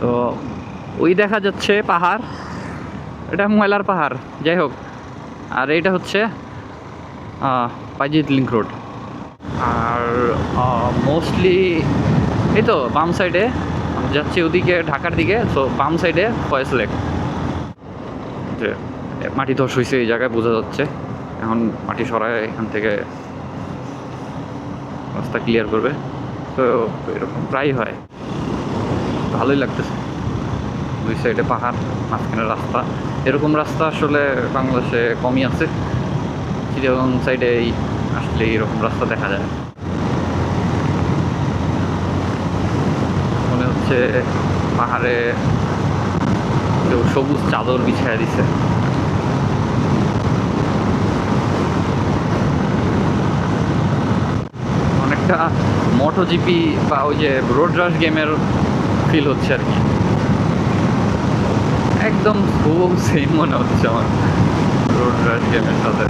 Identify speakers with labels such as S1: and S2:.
S1: তো ওই দেখা যাচ্ছে পাহাড়, এটা ময়লার পাহাড়, যাই হোক। আর এটা হচ্ছে পাইজিত লিঙ্ক রোড। আর মোস্টলি এই তো বাম সাইডে আমি যাচ্ছি ওদিকে ঢাকার দিকে, তো বাম সাইডে ফয়েজ লেক। যে মাটি ধস হয়েছে এই জায়গায় বোঝা যাচ্ছে। এখন মাটি সরায় এখান থেকে রাস্তা ক্লিয়ার করবে। তো এরকম প্রায় হয়, ভালোই লাগতেছে। দুই সাইডে পাহাড়, মাঝখানে রাস্তা। এরকম রাস্তা আসলে বাংলাদেশে কমই আছে। চিটাগং সাইডে আসলে এরকম রাস্তা দেখা যায়। মনে হচ্ছে পাহাড়ে কেউ সবুজ চাদর বিছায়া দিছে। অনেকটা মোটো জিপি বা ওই যে রোড রাশ গেমের ফিল হচ্ছে আর কি। একদম খুব সেম মনে হচ্ছে আমার রোড রাশ গেমের সাথে।